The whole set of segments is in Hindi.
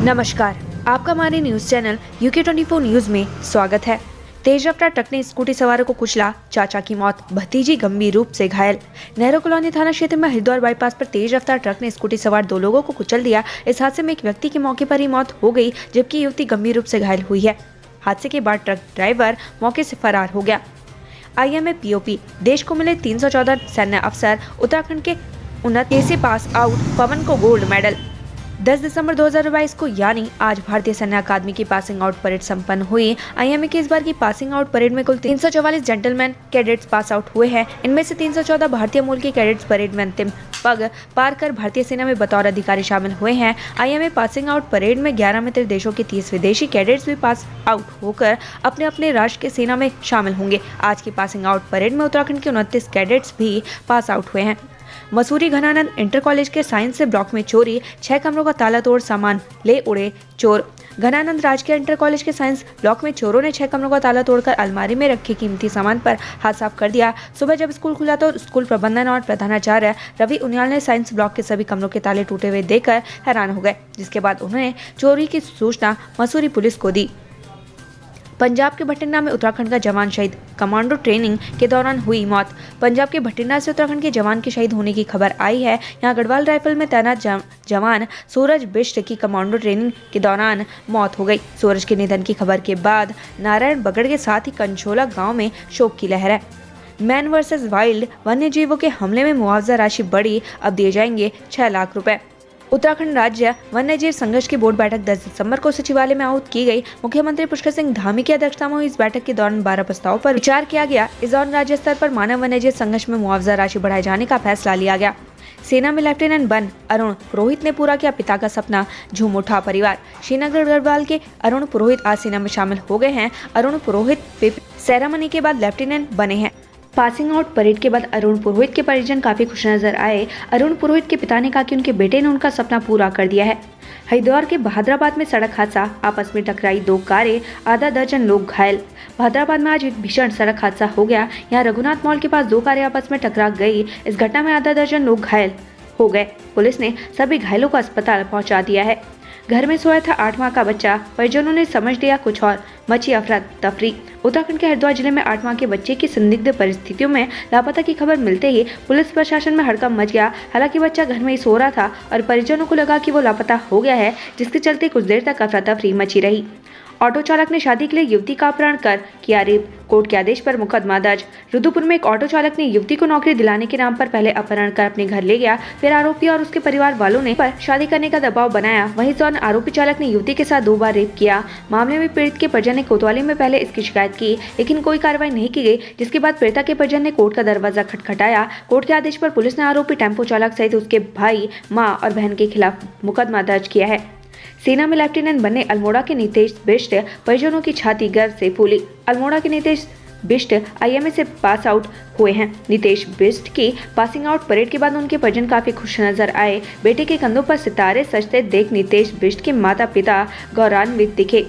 नमस्कार, आपका हमारे न्यूज चैनल UK24 न्यूज में स्वागत है। तेज रफ्तार ट्रक ने स्कूटी सवारों को कुचला, चाचा की मौत, भतीजी गंभीर रूप से घायल। नेहरू कॉलोनी थाना क्षेत्र में हरिद्वार बाईपास पर तेज रफ्तार ट्रक ने स्कूटी सवार 2 लोगों को कुचल दिया। इस हादसे में एक व्यक्ति की मौके पर ही मौत हो गई, जबकि युवती गंभीर रूप से घायल हुई है। हादसे के बाद ट्रक ड्राइवर मौके से फरार हो गया। IMA POP देश को मिले 314 सैन्य अफसर। उत्तराखंड के 29 पास आउट पवन को गोल्ड मेडल। 10 दिसंबर 2022 को यानी आज भारतीय सैन्य अकादमी की पासिंग आउट परेड संपन्न हुई। IMA की इस बार की पासिंग आउट परेड में कुल 344 जेंटलमैन कैडेट्स पास आउट हुए हैं। इनमें से 314 भारतीय मूल के कैडेट्स परेड में अंतिम पग पार कर भारतीय सेना में बतौर अधिकारी शामिल हुए हैं। IMA पासिंग आउट परेड में 11 मित्र देशों के 30 विदेशी कैडेट्स भी पास आउट होकर अपने अपने राष्ट्र के सेना में शामिल होंगे। आज की पासिंग आउट परेड में उत्तराखंड के 29 कैडेट्स भी पास आउट हुए हैं। मसूरी घनानंद इंटर कॉलेज के साइंस से ब्लॉक में चोरी, 6 कमरों का ताला तोड़ सामान ले उड़े चोर। घनानंद राजकीय इंटर कॉलेज के साइंस ब्लॉक में चोरों ने 6 कमरों का ताला तोड़कर अलमारी में रखे कीमती सामान पर हाथ साफ कर दिया। सुबह जब स्कूल खुला तो स्कूल प्रबंधन और प्रधानाचार्य रवि उनियाल ने साइंस ब्लॉक के सभी कमरों के ताले टूटे हुए देखकर हैरान हो गए, जिसके बाद उन्होंने चोरी की सूचना मसूरी पुलिस को दी। पंजाब के भटिंडा में उत्तराखंड का जवान शहीद, कमांडो ट्रेनिंग के दौरान हुई मौत। पंजाब के भटिंडा से उत्तराखंड के जवान के शहीद होने की खबर आई है। यहां गढ़वाल राइफल में तैनात जवान सूरज बिष्ट की कमांडो ट्रेनिंग के दौरान मौत हो गई। सूरज के निधन की खबर के बाद नारायण बगड़ के साथ ही कंचोला गांव में शोक की लहर है। मैन वर्सेस वाइल्ड वन्य जीवों के हमले में मुआवजा राशि बढ़ी, अब दिए जाएंगे 6 लाख रुपए। उत्तराखंड राज्य वन्यजीव संघर्ष की बोर्ड बैठक 10 दिसंबर को सचिवालय में आहूत की गई। मुख्यमंत्री पुष्कर सिंह धामी की अध्यक्षता में हुई इस बैठक के दौरान 12 प्रस्तावों पर विचार किया गया। इस दौरान राज्य स्तर पर मानव वन्यजीव संघर्ष में मुआवजा राशि बढ़ाए जाने का फैसला लिया गया। सेना में लेफ्टिनेंट बन अरुण पुरोहित ने पूरा किया पिता का सपना, झूम उठा परिवार। श्रीनगर गढ़वाल के अरुण पुरोहित आज सेना में शामिल हो गए हैं। अरुण पुरोहित सेरेमनी के बाद लेफ्टिनेंट बने हैं। पासिंग आउट परेड के बाद अरुण पुरोहित के परिजन काफी खुश नजर आए। अरुण पुरोहित के पिता ने कहा कि उनके बेटे ने उनका सपना पूरा कर दिया है। हरिद्वार के बहादुराबाद में सड़क हादसा, आपस में टकराई 2 कारें, आधा दर्जन लोग घायल। बहादुराबाद में आज एक भीषण सड़क हादसा हो गया। यहाँ रघुनाथ मॉल के पास 2 कारें आपस में टकरा गई। इस घटना में आधा दर्जन लोग घायल हो गए। पुलिस ने सभी घायलों को अस्पताल पहुंचा दिया है। घर में सोया था 8 माह का बच्चा, परिजनों ने समझ लिया कुछ और, मची अफरा तफरी। उत्तराखंड के हरिद्वार जिले में 8 माह के बच्चे की संदिग्ध परिस्थितियों में लापता की खबर मिलते ही पुलिस प्रशासन में हड़कंप मच गया। हालांकि बच्चा घर में ही सो रहा था और परिजनों को लगा कि वो लापता हो गया है, जिसके चलते कुछ देर तक अफरा तफरी मची रही। ऑटो चालक ने शादी के लिए युवती का अपहरण कर किया रेप, कोर्ट के आदेश पर मुकदमा दर्ज। रुद्रपुर में एक ऑटो चालक ने युवती को नौकरी दिलाने के नाम पर पहले अपहरण कर अपने घर ले गया, फिर आरोपी और उसके परिवार वालों ने पर शादी करने का दबाव बनाया। वहीं इस दौरान आरोपी चालक ने युवती के साथ 2 बार रेप किया। मामले में पीड़ित के परिजन ने कोतवाली में पहले इसकी शिकायत की, लेकिन कोई कार्रवाई नहीं की गई, जिसके बाद पीड़िता के परिजन ने कोर्ट का दरवाजा खटखटाया। कोर्ट के आदेश पर पुलिस ने आरोपी टेम्पो चालक सहित उसके भाई, माँ और बहन के खिलाफ मुकदमा दर्ज किया है। सेना में लेफ्टिनेंट बने अल्मोड़ा के नितेश बिष्ट, परिजनों की छाती गर्व से फूली। अल्मोड़ा के नितेश बिष्ट IMA से पास आउट हुए हैं। नितेश बिष्ट की पासिंग आउट परेड के बाद उनके परिजन काफी खुश नजर आए। बेटे के कंधों पर सितारे सजते देख नितेश बिष्ट के माता पिता गौरवान्वित दिखे।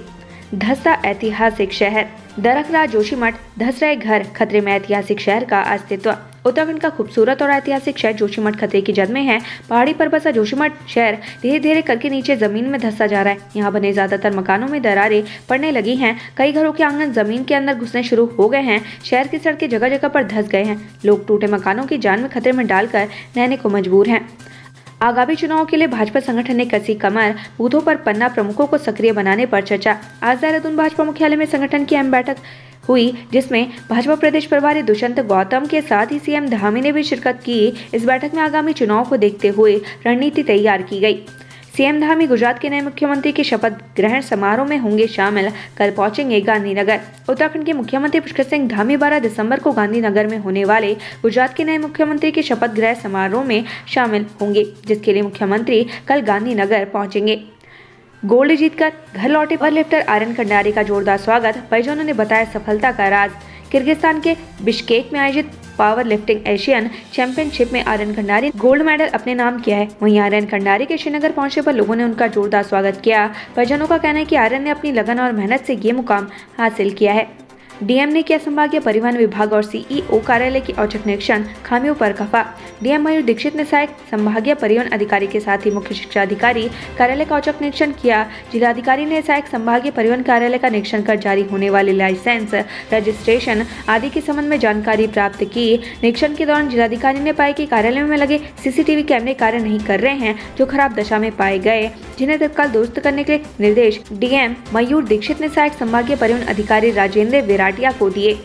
धंसा ऐतिहासिक शहर, दरकरा जोशीमठ धंस रहे घर, खतरे में ऐतिहासिक शहर का अस्तित्व। उत्तराखंड का खूबसूरत और ऐतिहासिक शहर जोशीमठ खतरे की जद में है। पहाड़ी पर बसा जोशीमठ शहर धीरे धीरे करके नीचे जमीन में धंसता जा रहा है। यहाँ बने ज्यादातर मकानों में दरारें पड़ने लगी हैं। कई घरों के आंगन जमीन के अंदर घुसने शुरू हो गए हैं। शहर की सड़कें जगह जगह पर धंस गए हैं। लोग टूटे मकानों की जान में खतरे में डालकर रहने को मजबूर हैं। आगामी चुनाव के लिए भाजपा संगठन ने कसी कमर, बूथों पर पन्ना प्रमुखों को सक्रिय बनाने पर चर्चा। आज देहरादून भाजपा मुख्यालय में संगठन की अहम बैठक हुई, जिसमें भाजपा प्रदेश प्रभारी दुष्यंत गौतम के साथ ही CM धामी ने भी शिरकत की। इस बैठक में आगामी चुनाव को देखते हुए रणनीति तैयार की गई। CM धामी गुजरात के नए मुख्यमंत्री के शपथ ग्रहण समारोह में होंगे शामिल, कल पहुंचेंगे गांधीनगर। उत्तराखंड के मुख्यमंत्री पुष्कर सिंह धामी 12 दिसंबर को गांधीनगर में होने वाले गुजरात के नए मुख्यमंत्री के शपथ ग्रहण समारोह में शामिल होंगे, जिसके लिए मुख्यमंत्री कल गांधीनगर पहुंचेंगे। गोल्ड जीतकर घर लौटे पावर लिफ्टर आर्यन खंडारी का जोरदार स्वागत, परिजनों ने बताया सफलता का राज। किर्गिस्तान के बिश्केक में आयोजित पावर लिफ्टिंग एशियन चैंपियनशिप में आर्यन खंडारी गोल्ड मेडल अपने नाम किया है। वहीं आर्यन खंडारी के श्रीनगर पहुंचने पर लोगों ने उनका जोरदार स्वागत किया। परिजनों का कहना है कि आर्यन ने अपनी लगन और मेहनत से ये मुकाम हासिल किया है। डीएम ने किया संभागीय परिवहन विभाग और सीईओ कार्यालय की औचक निरीक्षण, खामियों पर खफा। डीएम मयूर दीक्षित ने सहायक संभागीय परिवहन अधिकारी के साथ ही मुख्य शिक्षा अधिकारी कार्यालय का औचक निरीक्षण किया। जिलाधिकारी ने सहायक संभागीय परिवहन कार्यालय का निरीक्षण कर जारी होने वाले लाइसेंस, रजिस्ट्रेशन आदि के संबंध में जानकारी प्राप्त की। निरीक्षण के दौरान जिलाधिकारी ने पाया कि कार्यालय में लगे सीसीटीवी कैमरे कार्य नहीं कर रहे हैं, जो खराब दशा में पाए गए, जिन्हें तत्काल दुरुस्त करने के निर्देश डीएम मयूर दीक्षित ने सहायक संभागीय परिवहन अधिकारी राजेंद्र विराटिया को दिए।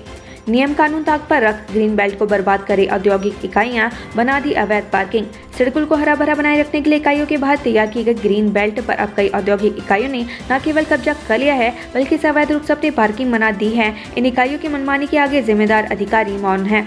नियम कानून ताक पर रख ग्रीन बेल्ट को बर्बाद करे औद्योगिक इकाइयां, बना दी अवैध पार्किंग। सड़कों को हरा भरा बनाए रखने के लिए इकाइयों के बाहर तैयार की गई ग्रीन बेल्ट पर अब कई औद्योगिक इकाइयों ने न केवल कब्जा कर लिया है, बल्कि इसे अवैध रूप से अपनी पार्किंग बना दी है। इन इकाइयों की मनमानी के आगे जिम्मेदार अधिकारी मौन है।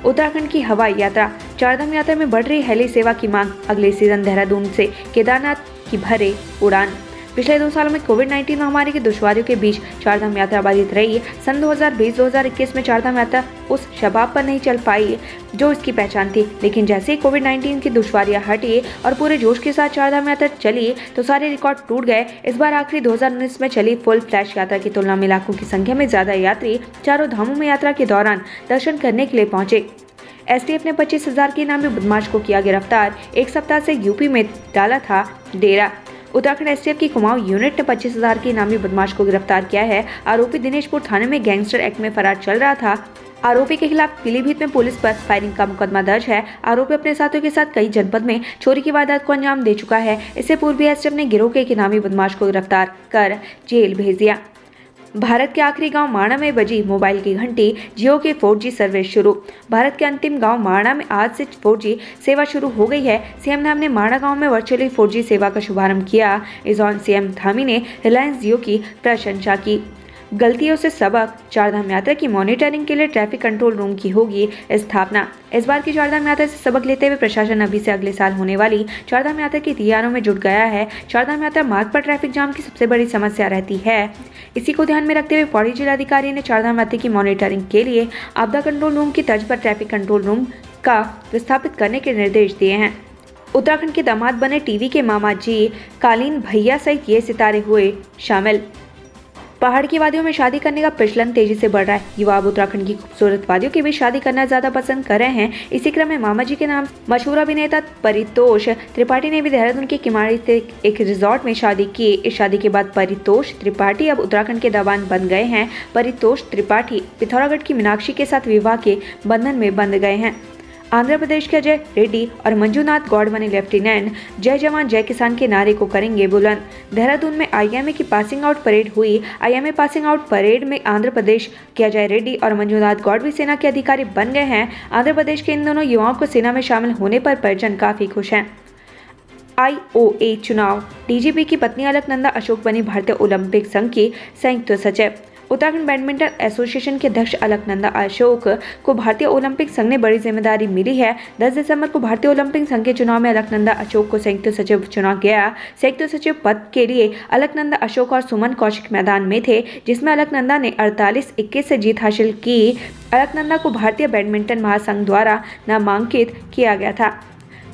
उत्तराखंड की हवाई यात्रा, चारधाम यात्रा में बढ़ रही हेली सेवा की मांग, अगले सीजन देहरादून से केदारनाथ की भरे उड़ान। पिछले 2 सालों में कोविड-19 महामारी की दुश्वारियों के बीच चारधाम यात्रा बाधित रही। सन 2020-2021 में चारधाम यात्रा उस शबाब पर नहीं चल पाई जो इसकी पहचान थी, लेकिन जैसे ही कोविड-19 की दुश्वारियां हटी और पूरे जोश के साथ चारधाम यात्रा चली तो सारे रिकॉर्ड टूट गए। इस बार आखिरी 2019 में चली फुल फ्लैश यात्रा की तुलना में लाखों की संख्या में ज्यादा यात्री चारों धामों में यात्रा के दौरान दर्शन करने के लिए पहुंचे। एसटीएफ ने 25,000 के इनामी बदमाश को किया गिरफ्तार। एक सप्ताह से यूपी में डाला था डेरा। उत्तराखंड एसटीएफ की कुमाऊं यूनिट ने 25,000 के इनामी बदमाश को गिरफ्तार किया है। आरोपी दिनेशपुर थाने में गैंगस्टर एक्ट में फरार चल रहा था। आरोपी के खिलाफ पीलीभीत में पुलिस पर फायरिंग का मुकदमा दर्ज है। आरोपी अपने साथियों के साथ कई जनपद में चोरी की वारदात को अंजाम दे चुका है। इससे पूर्व भी एसटीएफ ने गिरोह के एक इनामी बदमाश को गिरफ्तार कर जेल भेज दिया। भारत के आखिरी गांव माणा में बजी मोबाइल की घंटी, जियो के 4G सर्विस शुरू। भारत के अंतिम गांव माणा में आज से 4G सेवा शुरू हो गई है। सीएम धामी ने माणा गांव में वर्चुअली 4G सेवा का शुभारंभ किया। इस दौरान सीएम धामी ने रिलायंस जियो की प्रशंसा की। गलतियों से सबक, चारधाम यात्रा की मॉनिटरिंग के लिए ट्रैफिक कंट्रोल रूम की होगी स्थापना। इस बार की चारधाम यात्रा से सबक लेते हुए प्रशासन अभी से अगले साल होने वाली चारधाम यात्रा की तैयारियों में जुट गया है। चारधाम यात्रा मार्ग पर ट्रैफिक जाम की सबसे बड़ी समस्या रहती है। इसी को ध्यान में रखते हुए पौड़ी जिलाधिकारी ने चारधाम यात्रा की मॉनिटरिंग के लिए आपदा कंट्रोल रूम की तर्ज पर ट्रैफिक कंट्रोल रूम का विस्थापित करने के निर्देश दिए हैं। उत्तराखंड के दामाद बने टीवी के मामा जी कालीन भैया सहित ये सितारे हुए शामिल। पहाड़ की वादियों में शादी करने का प्रचलन तेजी से बढ़ रहा है। युवा अब उत्तराखंड की खूबसूरत वादियों के बीच शादी करना ज्यादा पसंद कर रहे हैं। इसी क्रम में मामा जी के नाम मशहूर अभिनेता परितोष त्रिपाठी ने भी देहरादून के किमाड़ी से एक रिजॉर्ट में शादी की। इस शादी के बाद परितोष त्रिपाठी अब उत्तराखंड के दबान बन गए हैं। परितोष त्रिपाठी पिथौरागढ़ की मीनाक्षी के साथ विवाह के बंधन में बंध गए हैं। आंध्र प्रदेश के अजय रेड्डी और मंजुनाथ गौड़ बने लेफ्टिनेंट। जय जवान जय किसान के नारे को करेंगे बुलंद। देहरादून में आईएमए की पासिंग आउट परेड हुई। आईएमए पासिंग आउट परेड में आंध्र प्रदेश के अजय रेड्डी और मंजुनाथ गौड़ भी सेना के अधिकारी बन गए हैं। आंध्र प्रदेश के इन दोनों युवाओं को सेना में शामिल होने पर परिजन काफी खुश हैं। IOA चुनाव, डीजीपी की पत्नी अलकनंदा अशोक बनी भारतीय ओलंपिक संघ की संयुक्त सचिव। उत्तराखंड बैडमिंटन एसोसिएशन के अध्यक्ष अलकनंदा अशोक को भारतीय ओलंपिक संघ ने बड़ी जिम्मेदारी मिली है। 10 दिसंबर को भारतीय ओलंपिक संघ के चुनाव में अलकनंदा अशोक को संयुक्त सचिव चुना गया। संयुक्त सचिव पद के लिए अलकनंदा अशोक और सुमन कौशिक मैदान में थे, जिसमें अलकनंदा ने 48-21 से जीत हासिल की। अलकनंदा को भारतीय बैडमिंटन महासंघ द्वारा नामांकित किया गया था।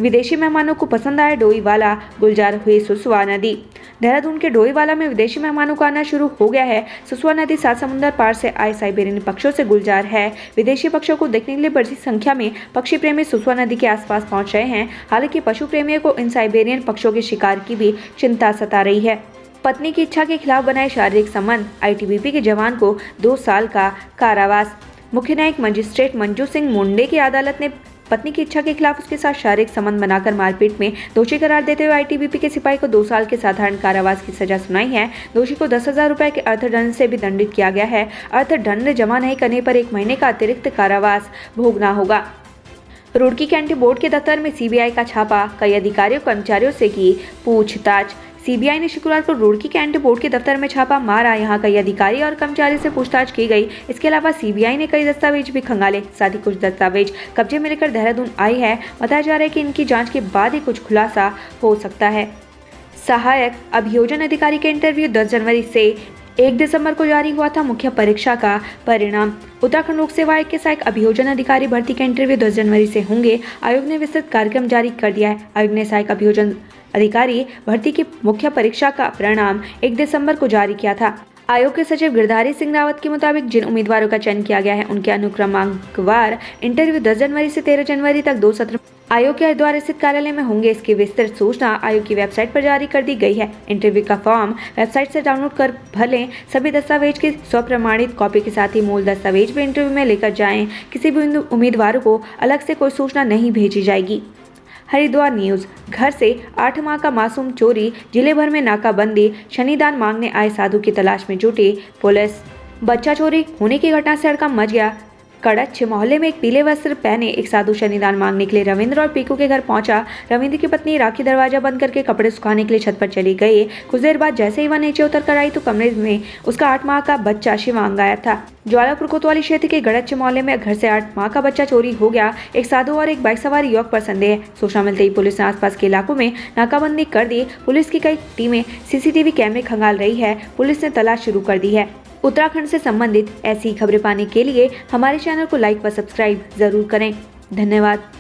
विदेशी मेहमानों को पसंद आया डोईवाला, गुलजार हुई सुसवा नदी। देहरादून के डोईवाला में विदेशी मेहमानों का आना शुरू हो गया है। सुसवा नदी 7 समुद्र पार से आए साइबेरियन पक्षियों से गुलजार है। विदेशी पक्षियों को देखने के लिए बड़ी संख्या में पक्षी प्रेमी सुसवा नदी के आसपास पहुंच रहे हैं। हालांकि पशु प्रेमियों को इन साइबेरियन पक्षियों के शिकार की भी चिंता सता रही है। पत्नी की इच्छा के खिलाफ बनाए शारीरिक संबंध, ITBP के जवान को 2 साल का कारावास। मुख्य न्यायिक मजिस्ट्रेट मंजू सिंह मुंडे की अदालत ने पत्नी की इच्छा के खिलाफ उसके साथ शारीरिक संबंध बनाकर मारपीट में दोषी करार देते हुए ITBP के सिपाही को 2 साल के साधारण कारावास की सजा सुनाई है। दोषी को 10,000 रुपए के अर्थदंड से भी दंडित किया गया है। अर्थदंड जमा नहीं करने पर 1 महीने का अतिरिक्त कारावास भोगना होगा। रुड़की कैंटी बोर्ड के दफ्तर में CBI का छापा, कई अधिकारियों कर्मचारियों से की पूछताछ। CBI ने शुक्रवार को रुड़की कैंट बोर्ड के दफ्तर में छापा मारा। यहां कई अधिकारी और कर्मचारी से पूछताछ की गई। इसके अलावा CBI ने कई दस्तावेज भी खंगाले। साथ ही कुछ दस्तावेज कब्जे में लेकर देहरादून आई है। बताया जा रहा है कि इनकी जांच के बाद ही कुछ खुलासा हो सकता है। सहायक अभियोजन अधिकारी के इंटरव्यू 10 जनवरी से 1 दिसंबर को जारी हुआ था मुख्य परीक्षा का परिणाम। उत्तराखंड लोक सेवा आयोग के सहायक अभियोजन अधिकारी भर्ती के इंटरव्यू 10 जनवरी से होंगे। आयोग ने विस्तृत कार्यक्रम जारी कर दिया है। आयोग ने सहायक अभियोजन अधिकारी भर्ती की मुख्य परीक्षा का परिणाम 1 दिसंबर को जारी किया था। आयोग के सचिव गिरधारी सिंह रावत के मुताबिक जिन उम्मीदवारों का चयन किया गया है उनके अनुक्रमांकवार इंटरव्यू 10 जनवरी से 13 जनवरी तक 2 सत्र आयोग के हरिद्वार स्थित कार्यालय में होंगे। इसकी विस्तृत सूचना आयोग की वेबसाइट पर जारी कर दी गई है। इंटरव्यू का फॉर्म वेबसाइट से डाउनलोड कर भर लें। सभी दस्तावेज की स्वप्रमाणित कॉपी के साथ ही मूल दस्तावेज भी इंटरव्यू में लेकर जाएं। किसी भी उम्मीदवार को अलग से कोई सूचना नहीं भेजी जाएगी। हरिद्वार न्यूज। घर से 8 माह का मासूम चोरी, जिले भर में नाकाबंदी, शनिदान मांगने आए साधु की तलाश में जुटी पुलिस। बच्चा चोरी होने की घटना से हड़कंप मच गया। कड़च्छ मोहल्ले में एक पीले वस्त्र पहने एक साधु शनिदान मांगने के लिए रविंद्र और पीकू के घर पहुंचा। रविंद्र की पत्नी राखी दरवाजा बंद करके कपड़े सुखाने के लिए छत पर चली गई। कुछ देर बाद जैसे ही वह नीचे उतर कर आई तो कमरे में उसका 8 माह का बच्चा शिवांग गायब था। ज्वालापुर कोतवाली क्षेत्र के गड़च्छ मोहल्ले में घर से 8 माह का बच्चा चोरी हो गया। एक साधु और एक बाइक सवार युवक पर संदेह। सूचना मिलते ही पुलिस ने आसपास के इलाकों में नाकाबंदी कर दी। पुलिस की कई टीमें सीसीटीवी कैमरे खंगाल रही है। पुलिस ने तलाश शुरू कर दी है। उत्तराखंड से संबंधित ऐसी खबरें पाने के लिए हमारे चैनल को लाइक व सब्सक्राइब जरूर करें। धन्यवाद।